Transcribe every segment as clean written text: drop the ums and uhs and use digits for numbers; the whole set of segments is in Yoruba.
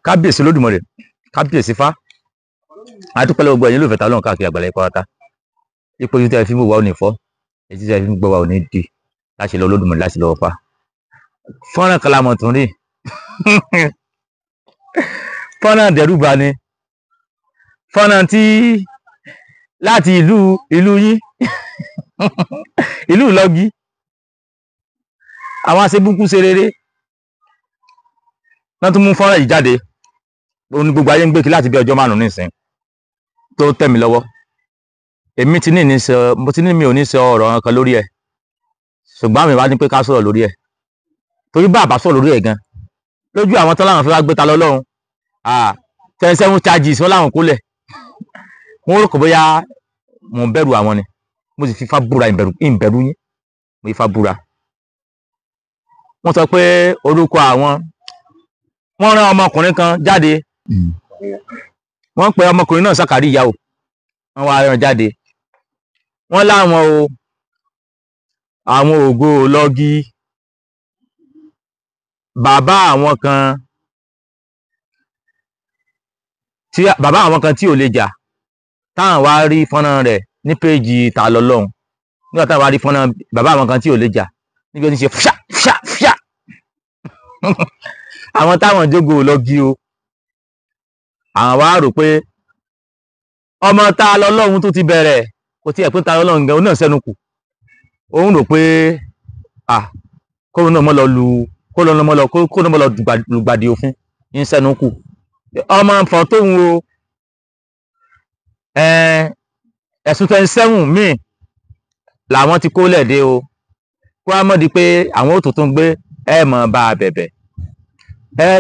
kábíyèsí Olódùmarè, kábíyèsí fá adúpẹ́ lọ́wọ́ gbogbo ẹ̀yin olùfẹ́ t'Ọlọ́run káàkiri àgbàlá yìí pátá ipò yìí tẹ́ ẹ fi ń wò wá ò ní fọ́ èyí tẹ́ ẹ fi ń gbọ́ wá ò ní di láṣẹ lọ Olódùmarè láṣẹ lọ́wọ́ pa fọ́nrán kan la mọ̀ tún rí fọ́nrán dẹ́rùbà ni fọ́nrán tí láti ìlú yín ìlú Ìlọ́gí àwọn aṣebúkú ṣe rere wọ́n tún mú fọ́nrán yìí jáde òun ni gbogbo ayé ń gbé kí láti bí ọjọ́ 5 nísìn tó tẹ̀ mí lọ́wọ́ èmi ti ní mi ò ní sọ ọ̀rọ̀ kan lórí ẹ̀ ṣùgbọ́n àmì wá ní pé ká sọ̀rọ̀ lórí ẹ̀ torí bá àbá sọ̀rọ̀ lórí ẹ̀ gan lójú àwọn tán láwọn fẹ́ wá gbé ta lọ́lọ́run 27 charges wọn láwọn kólẹ̀ wọn rò kò bóyá mo ń bẹ̀rù àwọn ni mo sì fi Ifá búra ìbẹ̀rù yín mo Ifá búra wọ́n sọ pé orúkọ àwọn wọ́n rán ọmọkùnrin kan jáde wọ́n pe ọmọkùnrin náà Sàkárí Ìyá o wọ́n wá rán jáde wọ́n láwọn o àwọn Ògo Ìlọ́gí bàbá àwọn kan tí ò lè jà táwọn wá rí fọ́nrán rẹ̀ ní péjì Ta Lọ́lọ́run nígbà táwọn wá rí fọ́nrán bàbá àwọn kan tí ò lè jà níbi ó ti ṣe fíà fíà fíà àwọn táwọn jógo Ìlọ́gí o àwọn wá rò pé ọmọ Ta Lọ́lọ́run tó ti bẹ̀rẹ̀ kò tí ẹ̀ pé Ta Lọ́lọ́run gan náà sẹ́nu kù òun rò pé kóun náà mọ́ lọ lùgbàdì òfin ń sẹ́nu kù ọmọ fọ́n tóun o ẹ̀sùn 27 míì làwọn ti kó lẹ̀dé o kó a mọ̀ di pé àwọn ò tuntun gbé mọ̀ bá a bẹ̀bẹ̀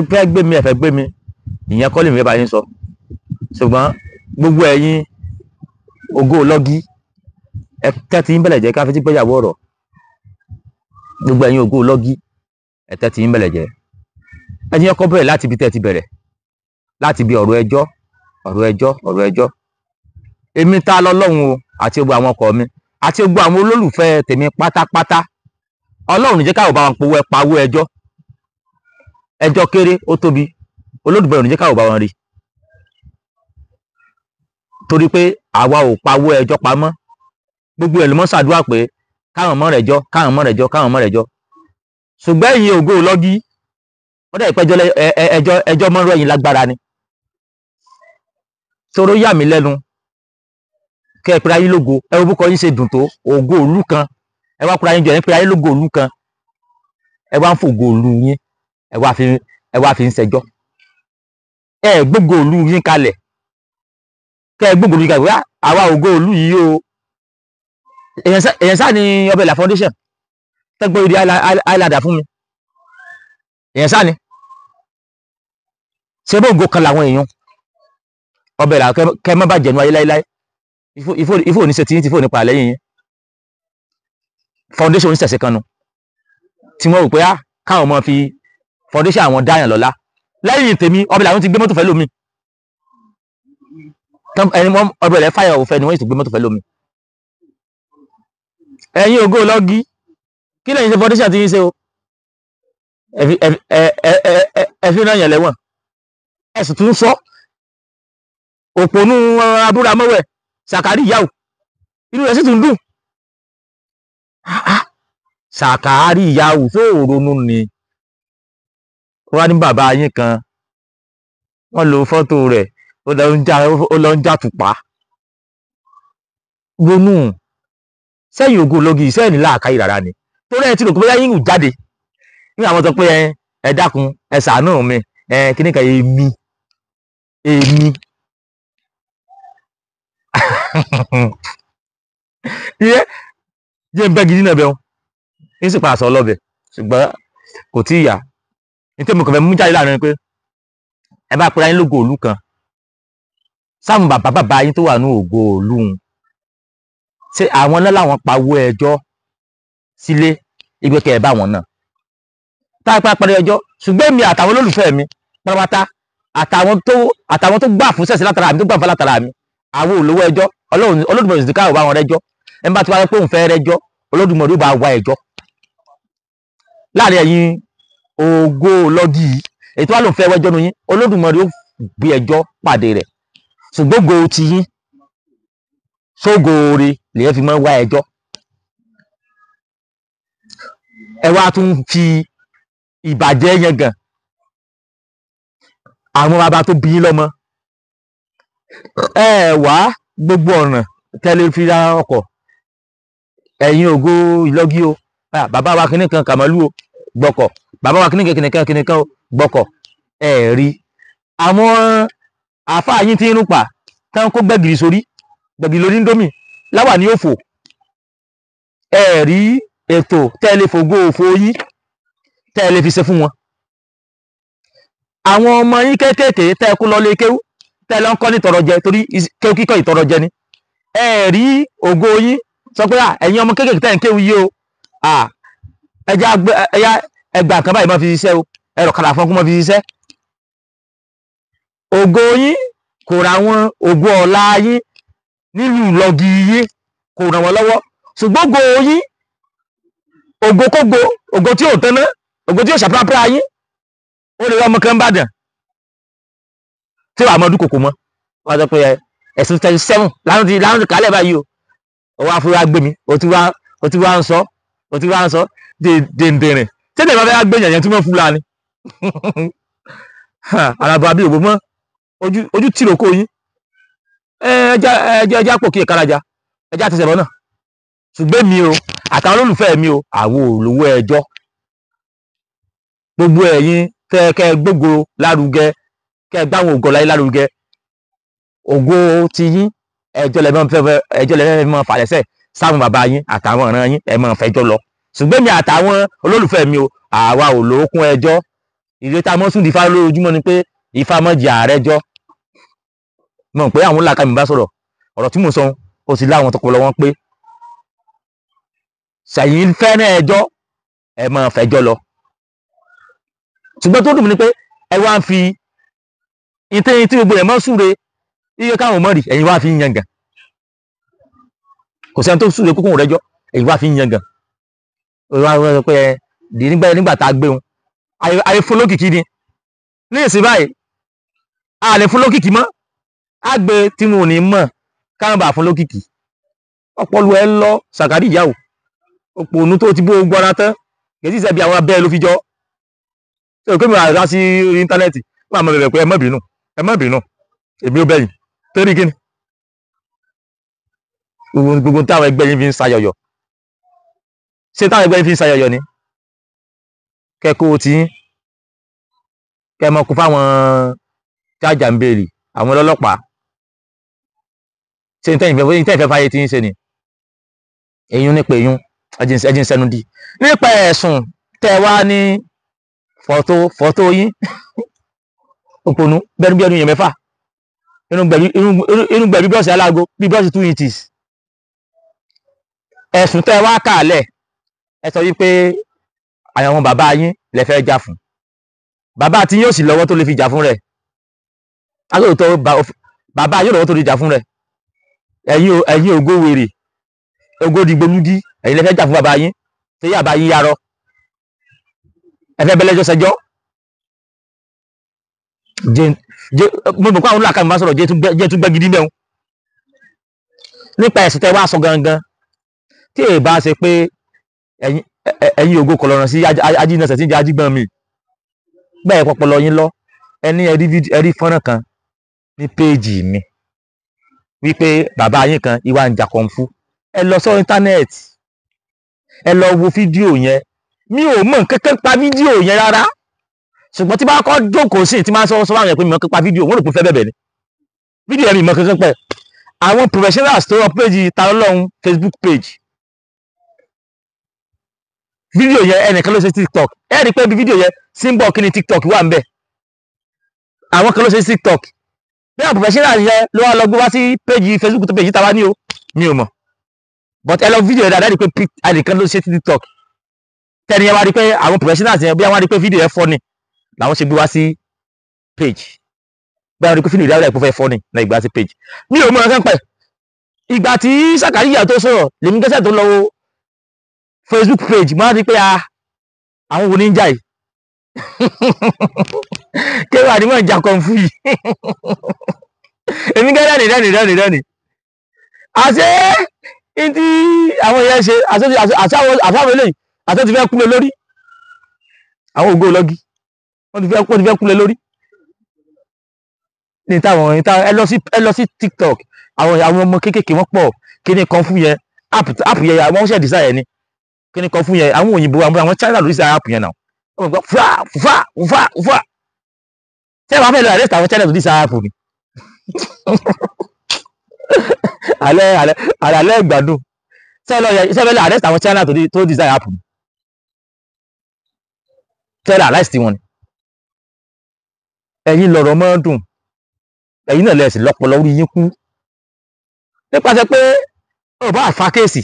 fẹ́ gbé mi ẹ̀fẹ́ gbé mi ìyẹn kọ́ lè mi bá yín sọ ṣùgbọ́n gbogbo ẹ̀yin Ògo Ìlọ́gí ẹ̀tẹ́ tí ń bẹ̀lẹ̀ jẹ́ ká fi tí gbéyàwó ọ̀rọ̀ gbogbo ẹ̀yin Ògo Ìlọ́gí ẹ̀tẹ́ tí ń bẹ̀lẹ̀ jẹ́ ẹ̀yin ọkọ̀ bẹ̀rẹ̀ láti ibi tẹ́ ti bẹ̀rẹ̀ láti ibi ọ̀rọ̀ ẹjọ́ èmi Ta Lọ́lọ́run o àti gbogbo àwọn ọkọ mi àti gbogbo àwọn olólùfẹ́ tèmi pátápátá Ọlọ́run ní jẹ́ káwọ́ bá wọn pawó ẹjọ́ kéré ó tóbi Olódùmarè ní jẹ́ káwọ́ bá wọn rí torí pé àwa ò pawó ẹjọ́ pamọ́ gbogbo ẹ̀ ló mọ́ ṣàdúrà pé káwọn mọ́ rẹ̀jọ́ ṣùgbọ́n ẹ̀yin Ògo Ìlọ́gí wọ́n dẹ̀ ìpẹ́jọ́ ẹjọ́ mọ́ rẹ̀ yín lágbára ni tóró yà mí lẹ́nu kẹ́ ẹ pera yín lógo ẹ wo búkọ yín ṣe dùn tó ògo ìlú kan ẹ wá pera yín jọ ẹ pera yín lógo ìlú kan ẹ wá ń fògo ìlú yín ẹ wá fi ń ṣẹjọ́ ẹ gbógo ìlú yín kalẹ̀ kẹ́ ẹ gbógo ìlú yín kalẹ̀ wá àwa ògo ìlú yìí o èèyàn sáà ni ọbẹ̀ ìlà foundation tẹ́gbọ́ ìdí àìlàdà fún mi èèyàn sáà ni ṣé bó ògo kan làwọn èèyàn ọbẹ̀ ìlà kẹ́ mọ́ bá jẹ̀nu ayé láéláé ifo ní ṣe tí yín ti fò nípa lẹ́yìn yín foundation ní ṣẹ̀ṣẹ̀ kan nu tí wọ́n rò pé káwọn ọmọ fi foundation àwọn dáyàn lọ́lá lẹ́yìn tèmi ọbẹ̀ làwọn ti gbé mọ́tò fẹ́ lómi ọbẹ̀ rẹ̀ fáyà òfẹ́ ni wọ́n ti gbé mọ́tò fẹ́ lómi ẹ̀yin Ògo Ìlọ́gí kí lẹ́yìn ṣe foundation tí yín ṣe o ẹ fi náà yàn lẹ́wọ̀n ẹ̀sùn tún sọ òpònú abúramọ́wẹ̀ Sàkárí Ìyá o inú rẹ̀ sì tún dùn Sàkárí Ìyá o tó ronú ni wọ́n ní bàbá yín kan wọ́n lo fọ́tò rẹ̀ ó lọ ń jàtùpá ronú sẹ́yìn Ògo Ìlọ́gí iṣẹ́ ní láàkáyì rárá ni torí ẹ ti rò pé bóyá yín ò jáde ní àwọn sọ pé ẹ dákun ẹ ṣàánú mi kíní kan èmi jẹ́ ń bẹ́ gidi náà bẹ́ẹ̀ ń sì padà sọ ọlọ́bẹ̀ ṣùgbọ́n kò tí ì yá ní tí mo kàn fẹ́ mú jáde láàrin pé ẹ bá pera yín lógo ìlú kan sáwọn bàbá yín tó wà ní Ògo ìlú ṣé àwọn náà làwọn pawó ẹjọ́ sílé ìgbẹ́kẹ̀ ẹ̀ bá wọn náà táwọn parí ẹjọ́ ṣùgbọ́n èmi àtàwọn olólùfẹ́ mi pátápátá àtàwọn tó gbà fún sẹ̀sì látara mi tó gbà fún látara mi àwọn olówó ẹjọ́ Olódùmarè sì káwọ́ bá wọn rẹ́jọ́ ẹ bá ti wáyé pé òun fẹ́ rẹ́jọ́ Olódùmarè ó bá wá ẹjọ́ láàrin ẹ̀yin Ògo Ìlọ́gí èyí tó wà ló ń fẹ́ wẹ́jọ́ nu yín Olódùmarè ó gbé ẹjọ́ pàdé rẹ̀ ṣùgbọ́n go ti yín sógoore lèyẹn fi máa wá ẹjọ́ ẹ wá tún fi ìbàjẹ́ yẹn gan àwọn bàbá tó bí yín lọ́mọ ẹ wá gbogbo ọ̀nà tẹ́lẹ̀ fi ra ọkọ̀ ẹ̀yin Ògo Ìlọ́gí o bàbá wa kìnnì kan Kàmọ́lú o gbọ́kọ̀ bàbá wa kìnnì kan o gbọ́kọ̀ ẹ rí àwọn àáfàá yín tí ń rúpa tán kó gbẹ̀gìrì sórí gbẹ̀gìrì lórí ńdómì láwà ní òfò ẹ rí ètò tẹ́lẹ̀ fògo òfò yín tẹ́lẹ̀ fi ṣe fún wọn àwọn ọmọ yín kéékèèké tẹ́ kó lọ lé kéwú tẹ́lẹ̀ ń kọ́ ní tọrọ jẹ torí kéwú kíkọ́ ìtọrọ jẹ ni ẹ rí ògo yín sọ pé ẹ̀yin ọmọ kéékèèké tẹ́ ń kéwú yìí o ẹja ẹgbà kan báyìí máa fi ṣiṣẹ́ o ẹrọ kàlà fún ọkùnrin máa fi ṣiṣẹ́ ògo yín kò ra wọn ògo ọ̀la yín nílùú Ìlọ́gí yín kò ràn wọ́n lọ́wọ́ ṣùgbọ́n ògo yín ògo kógo ògo tí ò tán ná ògo tí ò ṣàprápra yín ó lè rí ọmọ kan bàdàn tí wàá mọ ọdún kòkó mọ wàá sọ pé ẹ̀sùn 37 láwọn ti kálẹ̀ báyìí o ọwọ́ afúrá gbé mi o ti wá ń sọ dèndèrè tí èdè bá fẹ́ gbé yẹn tí wọ́n fúlà ni alábọ̀ àbí òbó mọ́ ojú tìrò kó yín ẹjẹ́ pò kí ìkarajà ẹjẹ́ àti ìṣẹ̀bọ̀ náà ṣùgbọ́n mi o àtàwọn olólùfẹ́ mi o àwo olówó ẹjọ́ gbogbo ẹ̀yin kẹ́ gbógo lárugẹ kẹ́ gbáwọn ògo láyé lárugẹ ògo ti yín ẹjọ́ lẹ́mọ́ mọ́ fàlẹ́sẹ̀ sáwọn bàbá yín àtàwọn ọ̀ràn yín ẹ máa fẹjọ́ lọ ṣùgbọ́n mi àtàwọn olólùfẹ́ mi o àwa ò lókun ẹjọ́ ìrètí amọ́sùn ìfá lójoojúmọ́ ni pé ìfá mọ́jì ààrẹ jọ́ mọ̀ pé àwọn làkà mi bá sọ̀rọ̀ ọ̀rọ̀ tí mo sọ ó sì láwọn tọpọlọ wọn pé ṣẹ̀yìn fẹ́ràn ẹjọ́ ẹ máa fẹjọ́ lọ ṣùgbọ́n tó dùn mí ni pé ẹ wá ń fi ìtẹ́yìn tí gbogbo ẹ̀ mọ́ súre iye káwọn mọ̀ rí ẹ̀yin wá fi ń yangàn kò sẹ́ni tó súre kókó rẹjọ́ ẹ̀yin wá fi ń yangàn wọ́n sọ pé nígbà tá a gbé wọn ayé fún lókìkí ni ní ìsìn báyìí a lè fún lókìkí mọ́ a gbé tí mo ní mọ̀ káwọn bá fún lókìkí ọpọlọ ẹ lọ Sàkárí ìyàwó òpònú tó ti bó gbọ́ra tán kìí ṣe bí àwọn abẹ́ ló fi jọ ṣé o kémi àrà sí orí íńtánẹ́ẹ̀tì wọ́n àmọ́ bẹ̀rẹ̀ pé ẹ má bínú èmi ò bẹ̀yìn torí kí ni gbogbo táwọn ẹgbẹ́ yín fi ń sayọ̀yọ̀ ṣé táwọn ẹgbẹ́ yín fi ń sayọ̀yọ̀ ni kẹ́kọ̀ọ́ tí kẹ́ mọ́ kú fáwọn jájà ń béèrè àwọn ọlọ́pàá ṣé ìtẹ́yìn fẹ́ fáyé tí ń ṣe ni èyún nípa èyún ẹjìn sẹ́nu dí nípa ẹ̀sùn tẹ́ wá ní fọ́tò yín òpònú bẹ́ẹ̀nu bí ẹnu yẹn mẹ́fà inú gbẹ̀bí bọ́ọ̀sì alágo bí bọ́ọ̀sì 2 inches ẹ̀sùn tẹ́ wá kàálẹ̀ ẹ sọ wípé àwọn bàbá yín lè fẹ́ jà fún bàbá tí yóò sì lọ́wọ́ tó lè fi jà fún rẹ̀ alóòótọ́ bàbá yóò lọ́wọ́ tó lè jà fún rẹ̀ ẹ̀yin ògo wèrè ògo dìgbòlúdí ẹ̀yin lè fẹ́ jà fún bàbá yín tó yà bá yí yarọ ẹ fẹ́ bẹ́lẹ́jọ́ sẹjọ́ mo mọ̀ pé àwọn olùlàkà mi bá sọ̀rọ̀ jẹ́ tún gbẹ́ gidi mẹ́un nípa ẹ̀sùn tẹ́ wá sọ gangan tí èyí bá ṣe pé ẹ̀yin ògo kọlọ̀ràn sí ajínasẹ̀ tí ń jẹ́ ajígbọ́n mi bẹ́ẹ̀ pọpọlọ yín lọ ẹni ẹ̀rí fọ́nrán kan ní péèjì mi wípé bàbá yín kan ìwà ń jà kọ̀ǹfù ẹ lọ sọ íńtánẹ́ẹ̀tì ẹ lọ wo fídíò yẹn mi ò mọ̀ kankan pa fídíò yẹn rárá ṣùgbọ́n tí bá kọ́ jókòó sí tí máa sọ àwọn yẹn pé mi mọ̀ kankan pa fídíò wọ́n rò pé fẹ́ bẹ̀bẹ̀ ni fídíò yẹn mi mọ̀ kankan pẹ̀ àwọn professionals tó rọ péèjì Talọ́lọ́run Facebook page fídíò yẹn ẹnìkan ló ṣe TikTok ẹ rí i pé bí fídíò yẹn symbol kí ni TikTok wà ń bẹ̀ àwọn kan ló ṣe TikTok bí àwọn professional yẹn ló wá lọ gbé wá sí péjì Facebook tó péjì tàwa ní o mi ò mọ̀ but ẹ lọ fídíò yẹn dáadáa rí i pé ẹnìkan ló ṣe TikTok tẹ́ni yẹn wá rí i pé àwọn professionals yẹn bí wọ́n rí i pé fídíò yẹn funny làwọn ṣe gbé wá sí page bí wọ́n rí i pé fídíò yẹn dáadáa fẹ́ funny náà ìgbà sí page mi ò mọ̀ ẹ̀ kàn pẹ̀ ìgbà tí Sàkárí ìyá tó sọ̀rọ̀ lèmi gẹ́sẹ̀ tó lọ Facebook page máa rí i pé àwọn wo ní ń jà yìí kéwà ni wọ́n jà kan fún yìí èmi gẹ́gẹ́ rẹ́ni àṣé ìdí àwọn èèyàn ṣe àṣàwọn eléyìí àṣẹ ti fẹ́ kúlẹ̀ lórí àwọn ògo lọ́gí wọ́n ti fẹ́ kúlẹ̀ lórí ní táwọn ẹ lọ sí TikTok àwọn ọmọ kéékèèké wọ́n pọ̀ kíní kan fún yẹn app yẹn àwọn ṣẹ̀ dísà yẹn ni kíní kan fún yẹn àwọn òyìnbó àwọn China lórí sí app yẹn náà wọ́n gbọ́ fúà ṣé wàá fẹ́ lọ àrẹ́sì àwọn China lórí sí app ni alẹ́ ìgbádùn ṣé fẹ́ lọ àrẹ́sì àwọn China tó dísà app ni ṣé lọ àrẹ́sì wọn ni ẹ̀yin lọ̀rọ̀ mọ́ dùn ẹ̀yin náà lẹ́sìn lọ́pọlọ orí yín kú nípasẹ̀ pé ó bá fa kéèsì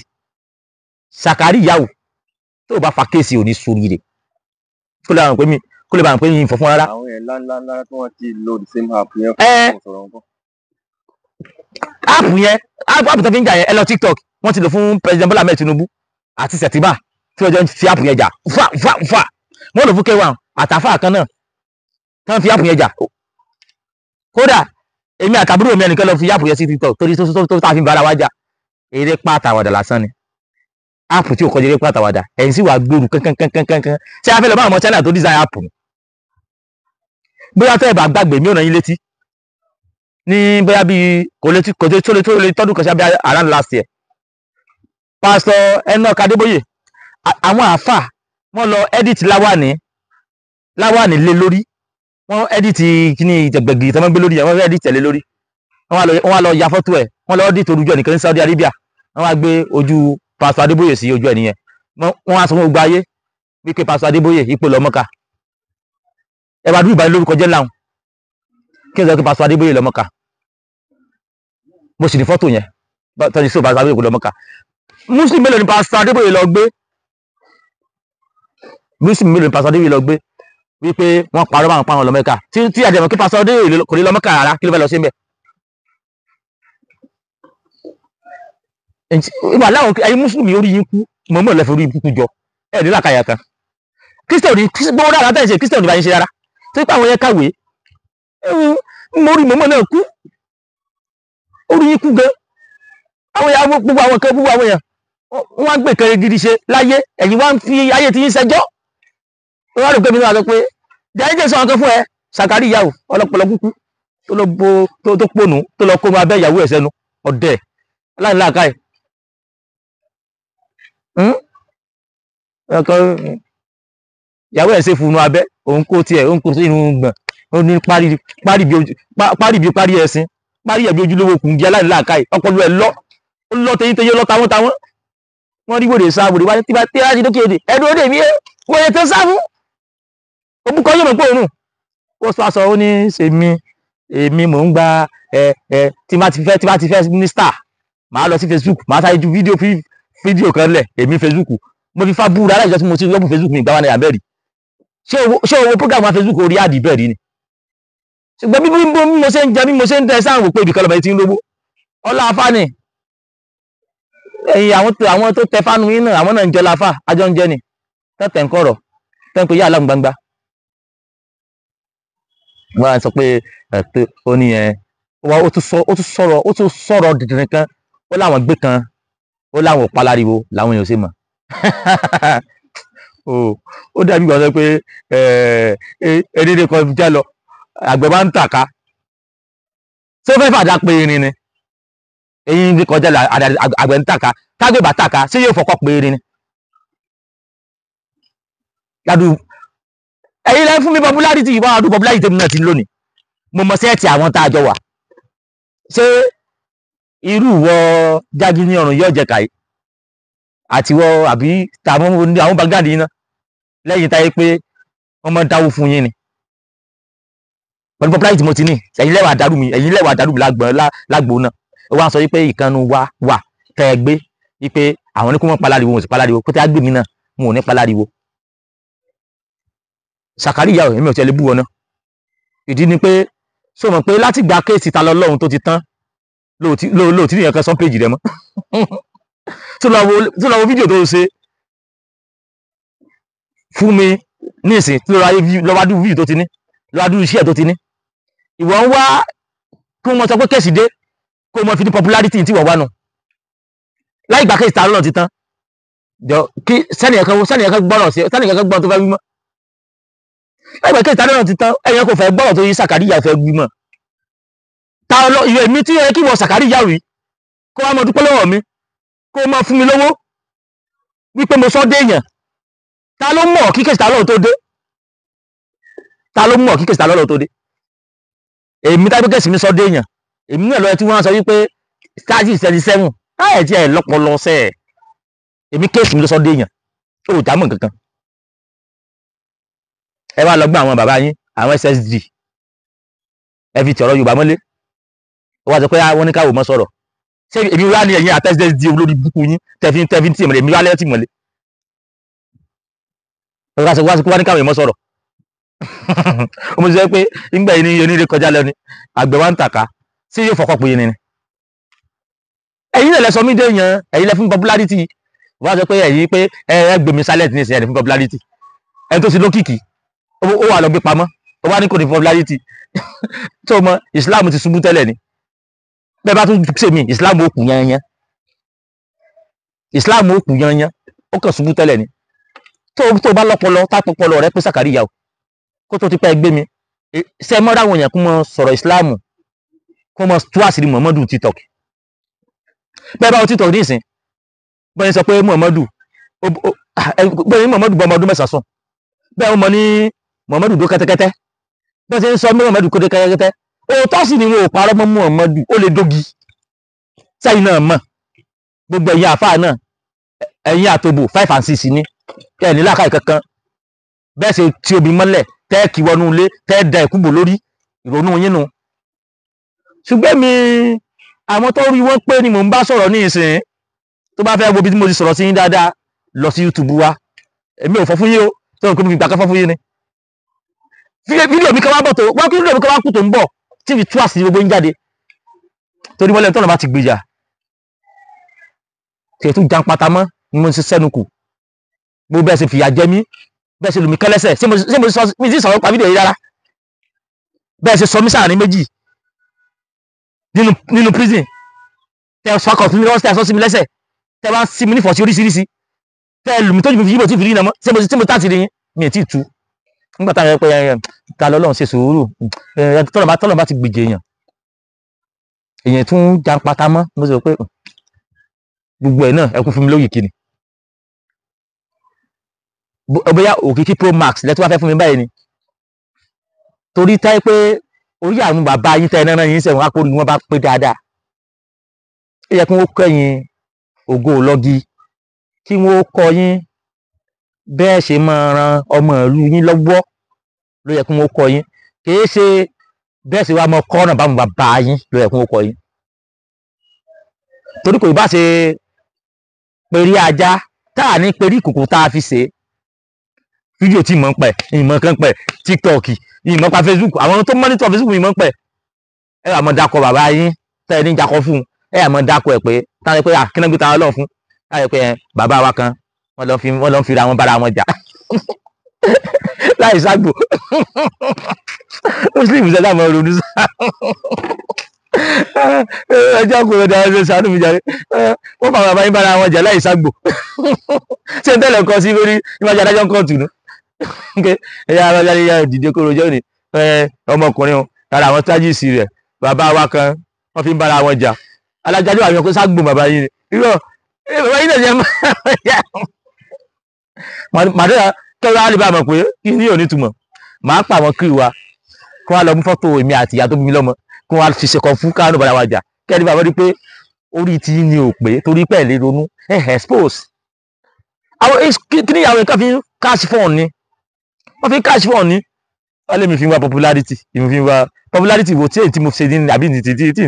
Sàkárí Ìyáwó tó bá fa kéèsì ò ní sórí rẹ̀ kó lè bá ń pè yín fọ́fún rárá. àwọn ẹ̀ ńláńlá tí wọ́n ti lo the same app yẹn fún sọ̀rọ̀ nǹkan. app tó fi ń jà yẹn ẹ lọ TikTok wọ́n ti lò fún President Bola Ahmed Tinubu àti Sẹ̀tìbà tí wọ́n jọ fi app yẹn jà fà wọ́n lò fún K1 àtàfà kan náà tí wọ́n fi app yẹn jà kódà èmi àtàbúrò mi ẹnìkan lọ fi app yẹn sí TikTok torí tó tá a fi bára wá jà eré pàtàwàdà lásán ni app tí ò kọjá eré pàtàwàdà ẹ̀yìn sì wà gbèrú kankankankankan ṣé a fẹ́ lọ bá àwọn China tó design app ni bóyá tẹ́ ẹ̀ bá gbàgbé mi ò ràn yín létí ní bóyá bíi kò lè tọ́dún kan ṣáà around last year Pastor Enoch Adébóyè àwọn àáfà wọ́n lọ edit láwàní lé lórí wọ́n edit kíní ìjẹ̀gbẹ̀gì tó máa ń gbé lórí yẹn wọ́n edit tẹ̀lé lórí wọ́n wá lọ ya fọ́tò ẹ̀ wọ́n lọ edit orújọ nìkan ní Saudi Arabia wọ́n wá gbé ojú Pastor Adébóyè sí ojú ẹ̀ nìyẹn wọ́n wá sọ fún gbogbo ayé wípé Pastor Adébóyè ipò lọ Mọ́kà ẹ bá dúró ìbáyé lórúkọ jẹ́ láwọn kí ẹ sọ pé Pastor Adébóyè lọ Mọ́kà mo sì ní fọ́tò yẹn tọ́jú sí ò Pastor Adébóyè lọ Mọ́kà Muslim mélòó ni Pastor Adébóyè lọ gbé wípé wọ́n parọ́ máa ń pa àwọn lọ Mẹ́kà tí àjẹmọ́ kí Pastor Adébóyè kò ní lọ Mẹ́kà rárá kí ló fẹ́ lọ sí mbẹ̀. ìgbà láwọn ẹ̀yin mùsùlùmí orí yín kú mọ̀mọ́ lẹ́fẹ̀ orí kúkú jọ ẹ̀ ní làkàyà kan kírísítẹ̀nì gbogbo dára tẹ̀ ṣe kírísítẹ̀nì bá yín ṣe rárá tó pé àwọn yẹn kàwé mọ̀mọ́ náà kú orí yín kú gan àwọn yàrá gbogbo àwọn kan gbogbo àwọn èèyàn wọ́n á gbé kẹrẹ gidi ṣe láyé ẹ̀yin wá ń fi ayé tí yín ṣẹjọ́ wọ́n á rò pé mi náà sọ pé jẹ́ sọ nǹkan fún ẹ Sàkárí Ìyáwó ọlọ́pọlọ kúkú tó pònú tó lọ kó máa bẹ́ ìyàwó ẹ̀ sẹ́nu ọ̀dẹ̀ aláìláàká ẹ̀ ìyàwó ẹ̀ ṣe funu abẹ́ òun kó tiẹ̀ òun kó sínú gbọ̀n ó ní párí bí parí ẹ̀sìn parí ẹ̀bí ojúlówó kùn jẹ́ aláìláàká ẹ̀ ọpọlọ ẹ̀ lọ tẹyíntẹyí lọ táwọn wọ́n rí wòlé sá wòlé wáyé tí bá tẹ́ láti dókè èdè ẹ̀dùn òde mi wòlé tó sá fún òbúkọ yóò mọ̀ pé òun ó sọ aṣọ ó ní èmi mò ń gba tí bá ti fẹ́ ní star màá lọ sí Facebook màá sáré ju fídíò kan lẹ̀ èmi Facebook mo fi fa búra aláìjọ tí mo ti lọ́bù Facebook mi ìgbàwá náírà bẹ́ẹ̀rì ṣé owó program wa Facebook orí àdì bẹ́ẹ̀rì ni ṣùgbọ́n bí mo ṣe ń jẹ bí mo ṣe ń tẹ sáà wò pé ibìkan lọ́bẹ̀ tí ń lówó ọlá afáàní ẹ̀yìn àwọn tó tẹ fánú yín náà àwọn náà ń jọ láfà àjọ ń jẹ ni tẹ́tẹ̀ ń kọ̀rọ̀ tẹ́ ń pe yá aláàmú gbangba wọ́n á sọ pé ó ní ó tún sọ̀rọ̀ dìdìrín kan ó láwọn gbé kan ó láwọn ò paláriwo làwọn èèyàn ṣe mọ̀ ó dàbí ìgbà sọ pé edédé kan jẹ́ lọ àgbẹ̀ bá ń tàka ṣé ó fẹ́ fàdá pé irin ni èyí ń kọjá àgbẹ̀ ń tàka tágbé bá tàka ṣé yóò fọkọ́ pé irin ni ládùú ẹ̀yin lẹ́yìn fún mi popularity ìwà àdúgbò popularity tèmi náà ti lónìí mo mọ sẹ́ẹ̀tì àwọn tá a jọ wà ṣé irú wọ jági ní ọrùn yóò jẹ kàí àti wọ àbí àwọn bagdadi iná lẹ́yìn táyé pé wọ́n mọ́ dáwó fún yín ni pẹ̀lú popularity mo ti ní ẹ̀yin lẹ́wà dàrú mi lágbó náà ó wá ń sọ wípé ìkànnù wà tẹ́ ẹ gbé wípé àwọn oníkú wọn paláriwo wọn sì paláriwo kó tẹ́ á gbé mi náà wọn ò ní paláriwo Sàkárí Ìyáwó èmi ò tẹ́lẹ̀ bú wọn náà ìdí ni pé sọ mọ̀ pé láti gba kéèsì ta lọ lọ́hun tó ti tán lóòtí nìyẹn kan sọ péjì rẹ mọ́ tó lọ wo fídíò tó ṣe fún mi ní ìsìn tí lọ́wọ́ adú fídíò tó ti ní lọ adúrú iṣẹ́ tó ti ní ìwọ ń wá kí wọ́n sọ pé kéèsì dé kó mọ fi ní popularity tí wọ́n wá nù láì gbà kéèsì tààrọ̀ ti tán jọ kí sẹ́nìyàn kan gbọ́rọ̀ sí sẹ́nìyàn kan gbọ́rọ̀ tó fẹ́ wímọ́ láì gbà kéèsì tààrọ̀ ti tán ẹ̀yàn kò fẹ́ gbọ́rọ̀ tó yí Sàkáríyà fẹ́ wímọ́ ìwé mi tí yẹ kí wọ́n Sàkáríyà wí kó wá mọ dúpẹ́ lọ́wọ́ mi kó mọ fún mi lówó wípé mo sọ déèyàn ta ló mọ̀ kí kéèsì tààrọ̀ tó dé ta ló mọ̀ kí kéèsì tààrọ̀ tó dé èmi tá gbé kéèsì mi sọ déèyàn èmi náà lọ́yẹ tí wọ́n sọ wípé stáàjì 77 láì tí ẹ̀ lọ́pọ̀lọ́ sẹ́ ẹ̀ èmi kéèsì mi ló sọ déèyàn ó jà mọ̀ kankan ẹ wá lọ gbọ́ àwọn bàbá yín àwọn SSG ẹ fi tọ̀rọ̀ Yorùbá mọ́lé ó wá sọ pé wọ́n ní káwọ́ mọ́ sọ̀rọ̀ ṣé èmi wá ní ẹ̀yìn àti SSG olórí búkú yín tẹ̀fín tí ìmọ̀lẹ̀ èmi wá lẹ́yìn tí ìmọ̀lẹ̀ ó wá sọ pé wọ́n ní káwọ́ mọ́ sọ̀rọ̀ ó mọ̀ sí pé nígbà yìí ní oníire kọjá lọ ni àgbẹ̀ wa ń tàka sí yóò fọkọ̀ pé yín ni ẹ̀yin náà lẹ sọ mí dé yan ẹ̀yin lẹ fún popularity wọ́n á sọ pé ẹ̀yin pé ẹ gbèmí silent ní ìsìn ẹ̀ fún popularity ẹni tó ti lókìkí ó wà lọ gbé pamọ́ ó wá ní kò ní popularity tó mọ Islam ti ṣubú tẹ́lẹ̀ ni bẹ́ẹ̀ bá tún ṣe mí Islam ó kù yanyan Islam ó kù yanyan ó kàn ṣubú tẹ́lẹ̀ ni tó bá lọ́pọlọ tápọpọlọ rẹ pé Sàkáríyà o kó tó ti pẹ́ gbé mi ṣe mọ́ra àwọn èèyàn kó mọ sọ̀rọ̀ Islam kó mọ tú àṣírí Muhammadu TikTok bẹ́ẹ̀ bá wọn TikTok ní ìsìn bẹ́ẹ̀ sọ pé Muhammadu bẹ́ẹ̀ ni Muhammadu bọ́ ọmọ ọdún mẹ́sàn-án sùn bẹ́ẹ̀ wọ́n mọ ní Muhammadu dó kẹ́tẹ́kẹ́tẹ́ bẹ́ẹ̀ ṣe ń sọ Muhammadu kó dé kẹ́tẹ́kẹ́tẹ́ òótọ́ sì ni wọn ò parọ́ mọ́ Muhammadu ó lè dógi sẹ́yìn náà mọ̀ gbogbo ẹ̀yin àfáà náà ẹ̀yin àtòbò 5 and 6 ní ẹ̀ ní làákàyè kankan bẹ́ẹ̀ ṣe ti obì mọ́lẹ̀ tẹ́ kí wọnú ilé tẹ́ da ìkúbò lórí ìrònú yín nu ṣùgbọ́n mi àwọn tó rí wọ́n pé ni mò ń bá sọ̀rọ̀ ní ìsìn tó bá fẹ́ wo bí mo ti sọ̀rọ̀ sí yín dáadáa lọ sí YouTube wa èmi ò fọ́ fún yín o tó ń pè mí gbàgbọ́ fún yín ni fídíò mi kan wá bọ̀ tó wá kí fídíò mi kan wá kú tó ń bọ̀ tí fi tú àṣírí gbogbo yín jáde torí mọ́lẹ̀ tọ́nà bá ti gbèjà tẹ̀ tún jan pata mọ́ ni mo ti sẹ́nu kù gbogbo bẹ́ẹ̀ ṣe fìyà jẹ mí bẹ́ẹ̀ ṣe lù mí kẹ́lẹ́sẹ̀ ṣé mo ti sọ̀rọ̀ pa fídíò yìí rárá bẹ́ẹ̀ ṣe sọ mí sáàrin méjì nínú prison tẹ sọkọ̀ fún mi lọ́wọ́ tẹ sọ sí mi lẹ́sẹ̀ tẹ bá sí mi nífọ̀ọ́ sí oríṣiríṣi tẹ lù mí tó jù mí fi yíbò tí fi rí iná mọ́ ṣé mo tààtì rí yín mi ì tí ì tú nígbà táwọn ẹgbẹ́ yẹn ta lọ́lọ́run ṣe sùúrù tọ́lọ̀ bá ti gbèjè èèyàn tún jan pata mọ́ mo sọ pé gbogbo ẹ̀ náà ẹkún fún mi lóyè kìíní bóyá Òkìkí Pro Max lẹ́tọ́ wá fẹ́ fún mi báyìí ni torí táyé pé orí àwọn bàbá yín tẹ́ náà yín sẹ̀wọ̀n akórí wọn bá pé dáadáa ó yẹ kí wọ́n kọ́ ẹ̀yin Ògo Ìlọgi kí wọ́n kọ́ yín bẹ́ẹ̀ ṣe máa ran ọmọ ìlú yín lọ́wọ́ ló yẹ kí wọ́n kọ́ yín kìí ṣe bẹ́ẹ̀ ṣe wá mọ kọ́nà báwọn bàbá yín ló yẹ kí wọ́n kọ́ yín torí kò bá ṣe perí ajá tá à ní perí ìkòkò tá a fi ṣe fídíò tí ìmọ̀ ń pẹ̀ ìmọ̀ kan pẹ̀ TikTok ìmọ̀ pa Facebook àwọn tó mọ́nítọ̀ Facebook ìmọ̀ ń pẹ̀ ẹ wà mọ́ dakọ̀ bàbá yín tẹ́ ẹ ní jakọ̀ fún ẹ wà mọ́ dakọ̀ ẹ̀ pé táwọn pé àkínnágbé táwọn lọ fún láyé pé bàbá wa kan wọ́n lọ ń fira wọn bára wọn jà láì ságbo Muslim ṣẹ̀dá mọ́ ronú sá ẹjọ́ kò lọ́dọ̀ àwọn ṣàánú mi jàre wọ́n bá bàbá yín bára wọn jà láì ságbo ṣé n tẹ́lẹ̀ kọ sí lórí ìwájú adájọ́ kan tù nú ẹ̀yà arájáde yà dìde kó rojọ́ ni ọmọkùnrin o lára àwọn tájìsì rẹ̀ bàbá wa kan wọ́n fi ń bára wọn jà alájáde àwọn ọkọ̀ ságbo bàbá yín ni irọ́ bàbá yín náà jẹ́ màdúrà kẹ́rọ àlè bá mọ̀ pé kí ní òní túmọ̀ màá pa àwọn kiri wa kí wọ́n lọ mú fọ́tò èmi àti ìyá tó bí mi lọ́mọ kí wọ́n fi ṣe kan fún káàánú bàrà wa jà kẹ́ni bàbá rí pé orí ti ní ò pé torí pẹ̀ lè ronú expose àwọn kí ni àwọn nǹkan fi cash fund ni wọ́n fi cash fund ni wọ́n lè mi fi wá popularity èmi fi wá popularity wo tí èyí tí mo ṣe ní àbí ní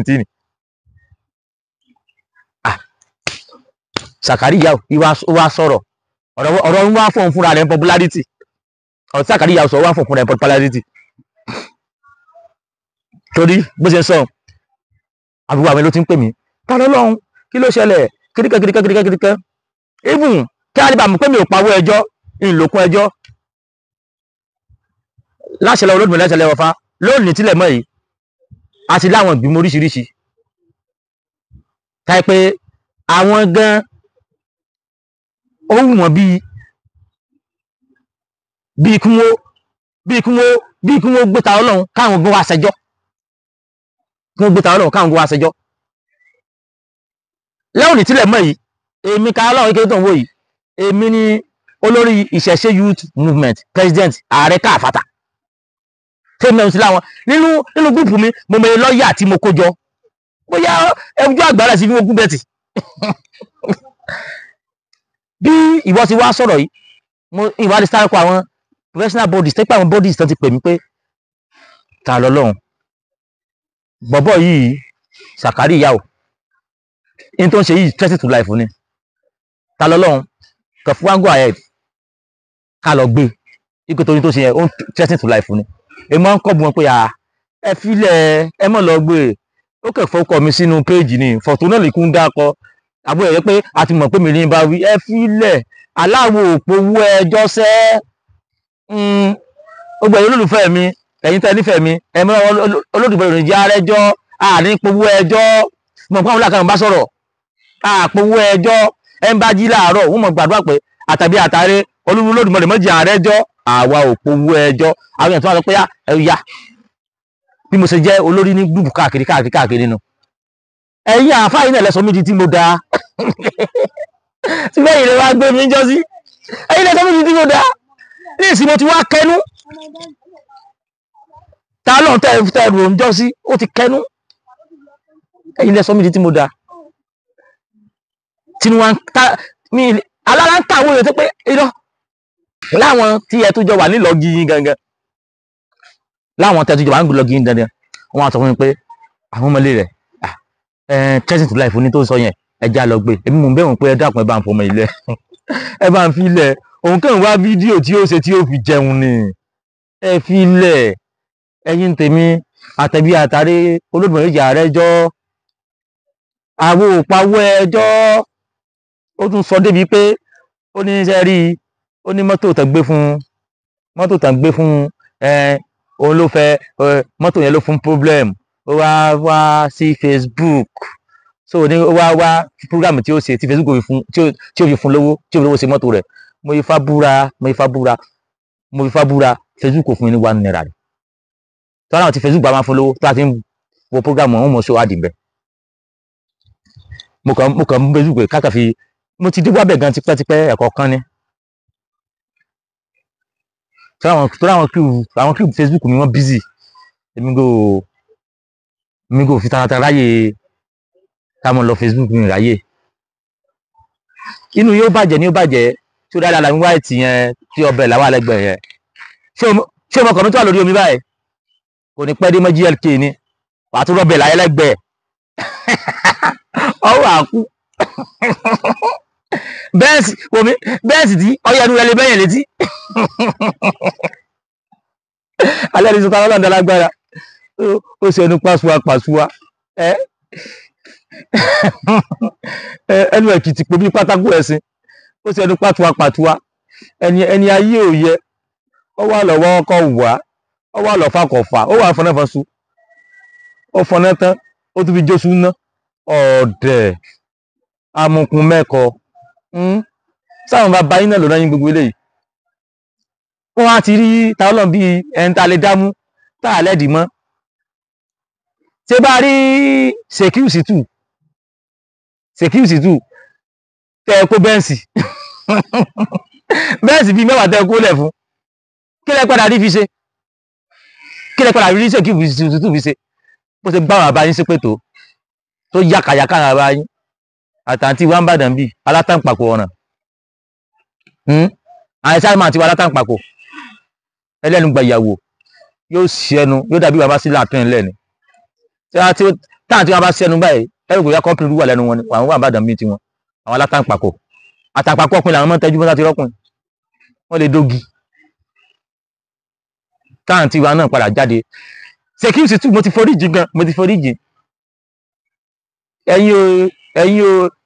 tí ní. Sàkáríyà wá sọ̀rọ̀ ọ̀rọ̀ ń wá fún fúnra rẹ̀ popularity ọ̀rọ̀ tí Sàkáríyà sọ wá fún fúnra rẹ̀ popularity torí bó ṣe ń sọ àbúrò àwọn ló ti ń pè mí tọ́lọ́ lọ́hún kí ló ṣẹlẹ̀ kíríkẹ́ even kí á lè bá mọ̀ pé mi ò pawó ẹjọ́ ìlòkun ẹjọ́ láṣẹ lọ Olódùmarè láṣẹ lẹ́wọ̀ fa lónìí tílẹ̀ mọ́ yìí a ti láwọn ìgbìmọ̀ oríṣiríṣi táyé pé àwọn gan ó wù wọ́n bíi kí wọ́n gbé ta Ọlọ́run káwọn gan wá ṣẹjọ́ kí wọ́n gbé ta Ọlọ́run káwọn gan wá ṣẹjọ́ lónìí tílẹ̀ mọ́ yìí èmi ká Ọlọ́run kékeré tó ń wò yìí èmi ni olórí ìṣẹ̀ṣe youth movement president ààrẹ káàfàtà tèmi náà sí láwọn nínú gúùpù mi mo mẹ lọ́ọ̀yà tí mo kó jọ bóyá ẹjọ́ àgbàrá sí fi ogún bẹ́ẹ̀tì bí ìwọ ti wá sọ̀rọ̀ yìí mo ìwádìí sáré kọ àwọn professional bodies tẹ́pẹ́ àwọn bodies tó ti pè mí pé ta lọ́lọ́run bọ̀bọ̀ yìí Sàkárí ìyá o in tó ń ṣe yìí threat to life ni ta lọ́lọ́run kàn fún one go ahead ká lọ gbé ikú torí tó ṣe yẹn ó ń threat to life ni èmi máa ń kọ́ bu wọn pé ẹ filẹ̀ ẹ mọ̀ lọ gbé ó kẹ̀ fọkọ mi sínú péèjì ni fọ̀tò náà lè kún dákọ àbúrò ẹ̀yẹ pé a ti mọ̀ pé mi ní bá wí ẹ filẹ̀ aláwo òpówó ẹjọ́ sẹ́ gbogbo ẹ̀yin olólùfẹ́ mi ẹ̀yin tẹ́ nífẹ̀ẹ́ mi ẹ mọ́ olódùbọ̀ ìròyìn jẹ́ arẹ́jọ́ àní powó ẹjọ́ mọ̀ pé àwọn làkàrà ń bá sọ̀rọ̀ àpòwó ẹjọ́ ẹ ń bá jí láàárọ̀ wọ́n mọ̀ gbàdúrà pé àtàbí àtàrẹ olódùmọ̀lẹ̀ mọ́jì àrẹ́jọ́ àwa òpówó ẹjọ́ àwọn èèyàn tó wà lọ pé ẹ̀yà bí mo ṣe jẹ́ olórí ní gbùgbù káàkiri nínú ẹ̀yin àfáà yìí náà lẹ́sọ̀ méjì tí mo da tí bẹ́ẹ̀ ìrẹ́ wá gbé mi jọ sí ẹ̀yin lẹ́sọ̀ méjì tí mo da ní ìsìn mo ti wá kẹnu ta lọ́n tẹ́ rò ń jọ sí ó ti kẹnu ẹ̀yin lẹ́sọ̀ méjì tí mo da tí wọ́n mi alára ń kàwé rẹ̀ tó pé irọ́ láwọn tí ẹ tó jọ wà nílọ́gì yín gangan láwọn tẹ́ tó jọ wà nílọ́gì yín gangan wọ́n á sọ fún mi pé àwọn ọmọlé rẹ̀ threatening to life ní tó sọ yẹn ẹja lọ gbé èmi mò ń bẹ̀rù pé ẹ dákun ẹ bá ń fọmọ ilẹ̀ ẹ bá ń fi ilẹ̀ òun kàn wá fídíò tí ó ṣe tí ó fi jẹun ni ẹ fi ilẹ̀ ẹ̀yin tèmi àtẹ̀bí àtàrí Olódùmarè ìjà àrẹ́jọ́ àwo òpawó ẹjọ́ ó tún sọ débi pé ó ní iṣẹ́ rí ó ní mọ́tò tàn gbé fún òun ló fẹ́ mọ́tò yẹn ló fún problem ó wá sí Facebook so ní ó wá program tí ó ṣe tí Facebook tí ó fi fún lówó tí ó fi lówó ṣe mọ́tò rẹ̀ mo ifá búra Facebook kò fún mi ní 1 naira rẹ̀ tí wọ́n náà ti Facebook bá máa fún lówó tí wọ́n ti ń wo program ọ̀hún mọ̀ ṣó àdìbẹ́ mo kàn mú Facebook káàkà fi mo ti dé wábẹ̀ gan tipẹ́tipẹ́ ẹ̀kọ́ kan ní tí àwọn clip Facebook mi wọ́n busy èmi kò fi tààtà ráyè táwọn lọ Facebook mi ráyè inú yóò bàjẹ́ ní ó bàjẹ́ tí ó dáadáa làwọn white yẹn tí ọbẹ̀ làwọn alẹ́gbẹ̀ẹ́ yẹn ṣé ọmọ kan tó wà lórí omi báyìí kò ní pẹ́ dé mọ́ GLK ni wàá tún rọ́bẹ̀ láyé lẹ́gbẹ̀ẹ́ ọwọ́ àkú bẹ́ẹ̀sì tí ọyẹ́ ẹnu rẹ̀ lè bẹ́yẹn létí alẹ́ ní sọ́tà ọlọ́dà lágbára ó ṣe ẹnu pàṣùwà ẹnu ẹ̀kìtì pé bí pátákó ẹ̀sìn ó ṣe ẹnu pàṣùwà ẹni ayé ò yẹ ọ wà lọ́wọ́ ọkọ̀ wà ọ wà lọ́ fàkọ̀fà ó wà fọnáfọ́sù ó fọná tán ó tún fi jósù ná ọ̀dẹ̀ amukun mẹ́kọ sáwọn bàbá yín náà ló náyìn gbogbo eléyìí wọ́n á ti rí táwọn bíi ẹni tá a lè dámú tá a lẹ́dìí mọ́ ṣé bá rí Sekiu Shittu tẹ ẹ kó bẹ́ǹsì bíi mẹ́wàá tẹ ẹ kó lẹ̀ fún kí lẹ padà rí fi ṣe kí lẹ padà rí Sekiu Shittu fi ṣe bó ṣe gbá àwọn àbáyín sí pètò tó yàkàyàkà àwọn àbáyín àtàntí wà ń bàdàn bíi alátàǹpàkò ọ̀ràn àìsàn máa ti wà alátàǹpàkò ẹlẹ́nu gba ìyàwó yóò ṣí ẹnu yóò dàbí bàbá sí láàtún ẹ̀lẹ́ ni táà tí wọ́n bá ṣí ẹnu báyìí ẹrù kò yá kọ́ńpìlì wà lẹ́nu wọn ni àwọn wà ń bàdàn bíi tiwọn àwọn alátàǹpàkò àtàǹpàkò ọkùnrin làwọn máa ń tẹ́jú mọ́tà ti rọ́kùnrin wọ́n lè dógi táà tí wà náà padà jáde Sekiu Shittu mo ti foríjì gan mo ti foríjì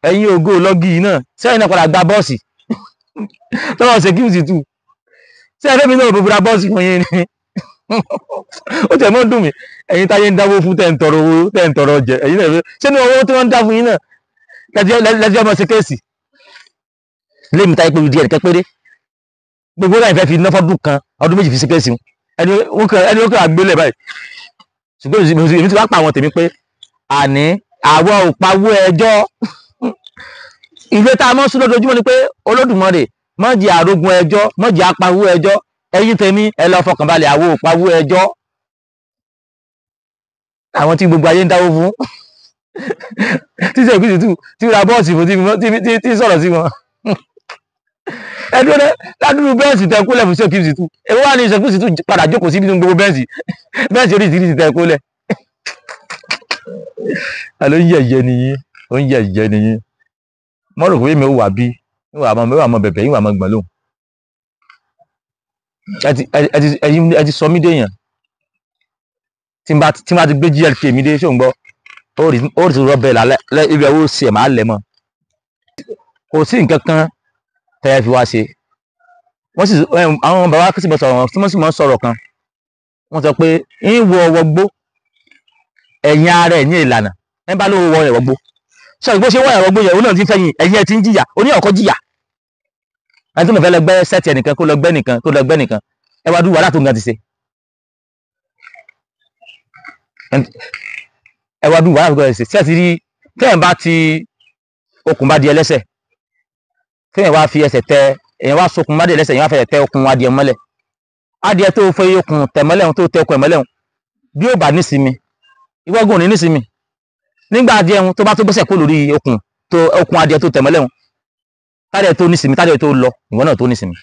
ẹ̀yin ògo lọ́gì náà sẹ́yìn náà padà gba bọ́ọ̀sì tọ́wọ́ Sekiu Shittu sẹ́yìn fẹ́mi náà bòbúra bọ́ọ̀sì fún yín ni ó tẹ̀ mọ́ dùn mí ẹ̀yin táyé ń dáwó fún tẹ̀ ń tọrọ owó tẹ̀ ń tọrọ jẹ ẹ̀yin náà ṣé ní owó tí wọ́n ń dá fún yín náà lẹ́jọ́ ọmọ ṣe kéèsì lémi táyé pé díẹ̀ nìkan péré gbogbo náà ìfẹ́ fi ná fọ́dún kan ọdún méjì fi ṣe kéèsì ẹni ó kàn àgbélẹ̀ báyìí ṣùgbọ́n èmi ti wá pa àwọn tèmi pé àní àwọn ò pawó ẹjọ́ ìwé tá a mọ́ sún lójoojúmọ́ ni pé Olódùmarè má jẹ́ àrógun ẹjọ́ má jẹ́ apawó ẹjọ́ ẹ̀yin tèmi ẹ lọ fọkànbalẹ̀ àwọn ò pawó ẹjọ́ àwọn tí gbogbo ayé ń dáwó fún tí sèkúsì tù tí ra bọ́ọ̀sì fún tí sọ̀rọ̀ sí wọn ẹdúró ládùúgbò bẹ́ẹ̀sì tẹ kólẹ̀ fún sèkúsì tù èwo wà ní sèkúsì tù padà jókòó sí nínú gbogbo bẹ́ẹ̀sì oríṣiríṣi tẹ kólẹ̀ àlọ́ yẹ̀yẹ́ nìyí ó ń yẹ̀yẹ́ nìyí mọ́ rò pé mi ò wà bí ìwà mọ́ bẹ̀bẹ̀ ìwà mọ́ gbọ̀n lóhùn ẹ ti sọ mí déèyàn tí n bá ti gbé GLK mi dé ṣó ń gbọ́ ó rí rọ́bẹ̀ lálẹ́ ibi ẹ̀wọ́ sí ẹ̀ máa lẹ̀ mọ́ kò sí nǹkan kan tẹ́yẹ fi wá ṣe wọ́n sì àwọn bàbá kìsì bọ̀ sọ̀rọ̀ tí wọ́n sì mọ́ sọ̀rọ̀ kan wọ́n sọ pé ń wọ ọwọ́ gbó ẹ̀yìn ara ẹ̀ ní ìlànà ẹ bá ló wọ ẹ̀wọ̀ gbó sọ ìgbó ṣe wọ ẹ̀wọ̀ gbó yẹn òun náà ti fẹ́yìn ẹ̀yìn ẹ̀ ti ń jìyà oní ọ̀kọ́ jìyà ẹni tó mọ̀ fẹ́ lọ gbẹ́ sẹ́ẹ̀tì ẹnìkan kó lọ gbẹ́ nìkan ẹ wá dúró wàhálà tó ń gan ti ṣe ẹ wá dúró wàhálà tó ń gan ti ṣe sẹ́ẹ̀tì rí kéèyàn bá ti okùn bá di ẹlẹ́sẹ̀ kéèyàn wá fi ẹsẹ̀ tẹ èèyàn wá sokùn bá di ẹlẹ́sẹ̀ èèyàn wá fẹ́ tẹ okùn adìẹ mọ́lẹ̀ adìẹ tó fẹ́ okùn tẹ̀ mọ́lẹ̀ tó tẹ okùn ẹ̀ mọ́lẹ̀ bí ó bá nísinmi ìwọ́gùn ní nísinmi nígbà adìẹ tó bá tó gbẹ́sẹ̀ kó lórí okùn adìẹ tó tẹ̀ mọ́lẹ̀ tádìẹ tó nísinmi tádìẹ tó lọ ìwọ náà tó nísinmi.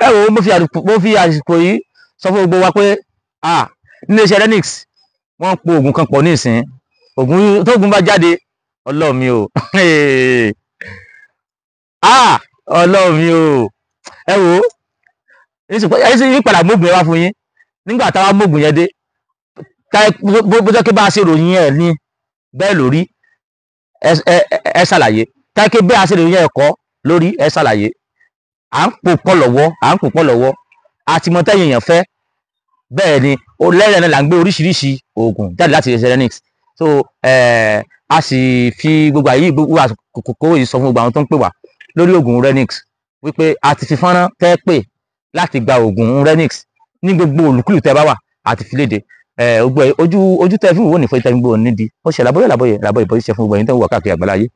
ẹ wo mo fi àsìkò yìí sọ fún gbogbo wa pé nílé iṣẹ́ Renix wọ́n po oògùn kan pọ̀ ní ìsìn oògùn tóògùn bá jáde Ọlọ́run mi o Ọlọ́run mi o ẹ wo ẹ sì yí padà mógùn ẹ wá fún yín nígbà táwa mógùn yẹn dé bó jẹ́ kí bá a ṣe ròyìn ẹ̀ ní bẹ́ẹ̀ lórí ẹ ṣàlàyé táìké bẹ́ẹ̀ a ṣe ròyìn ẹ̀kọ́ lórí ẹ ṣàlàyé à ń pò pọ̀ lọ́wọ́ àti mọ tẹ́yìn èèyàn fẹ́ bẹ́ẹ̀ ni lẹ́rẹ̀ náà là ń gbé oríṣiríṣi oògùn jáde láti ṣe Renix so a sì fi gbogbo àyè gbogbo àkókò yìí sọ fún gbogbo àwọn tó ń pè wá lórí oògùn Renix wípé a ti fi fọ́nrán tẹ́ pè láti gba oògùn Renix ní gbogbo olùkúlù tẹ́ bá wà àti fi léde ojú tẹ́ fi wò ní fún ìtẹ́gbò nídìí ó ṣe làbọ̀yẹ̀ ìbọn ìṣẹ́ fún gbogbo ẹ̀yin tó ń wà káàkiri àgbáláyé